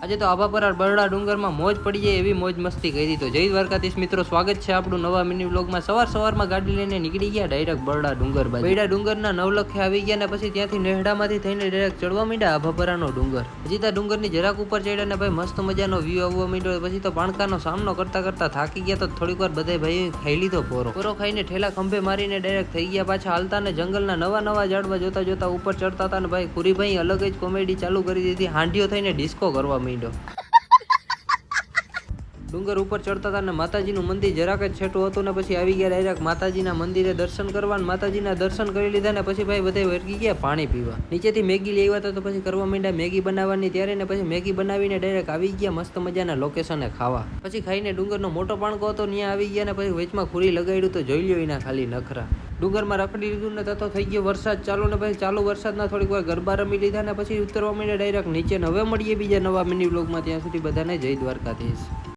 આજે તો આભાપરા બરડા ડુંગરમાં મોજ પડી જાય એવી મોજ મસ્તી કરી. તો જય દ્વારકાધીશ મિત્રો, સ્વાગત છે આપણું નવા મિની વ્લોગમાં. સવારમાં ગાડી લઈને નીકળી ગયા ડાયરેક્ટ બરડા ડુંગર બાજુ. બરડા ડુંગરના નવલખે આવી ગયા ને પછી ત્યાંથી નેહડામાંથી થઈને ડાયરેક્ટ ચડવા માંડ્યા આભાપરાનો ડુંગર. હજી તો ડુંગરની જરાક ઉપર ચડ્યા ને ભાઈ મસ્ત મજાનો વ્યૂ આવવા માંડ્યો. પછી તો પાણકાનો સામનો કરતા કરતા થાકી ગયા. તો થોડીક વાર બધા ભાઈ ખાઈ લીધો પોરો ખાઈને ઠેલા ખંભે મારીને ડાયરેક્ટ થઈ ગયા પાછા હાલતા ને જંગલના નવા ઝાડવા જોતા જોતા ઉપર ચડતા હતા ને ભાઈ કુરીભાઈ અલગ જ કોમેડી ચાલુ કરી દીધી. હાંડીઓ થઈને ડિસ્કો કરવા માંડ્યો. ડુંગર ઉપર ચડતા હતા ને માતાજીનું મંદિર જરાક જ છેટું હતું ને પછી આવી ગયા ડાયરેક્ટ માતાજીના મંદિરે દર્શન કરવા. માતાજીના દર્શન કરી લીધા ને પછી ભાઈ બધા વર્ગી ગયા પાણી પીવા. નીચેથી મેગી લઈ આવ્યા તો પછી કરવા માંડ્યા મેગી બનાવવાની ત્યારે ને પછી મેગી બનાવીને ડાયરેક્ટ આવી ગયા મસ્ત મજાના લોકેશને ખાવા. પછી ખાઈને ડુંગરનો મોટો પાણકો હતો ત્યાં આવી ગયા ને પછી વેચમાં ખુરી લગાડ્યું તો જોઈ લ્યો એના ખાલી નખરા. ડુંગરમાં રખડી લીધું ને તો થઈ ગયો વરસાદ ચાલુ ને પછી ચાલુ વરસાદના થોડીક વાર ગરબા રમી લીધા ને પછી ઉતરવા માંડ્યા ડાયરેક્ટ નીચે. હવે મળીએ બીજા નવા મિની વ્લોગમાં. ત્યાં સુધી બધાને જય દ્વારકાધીશ.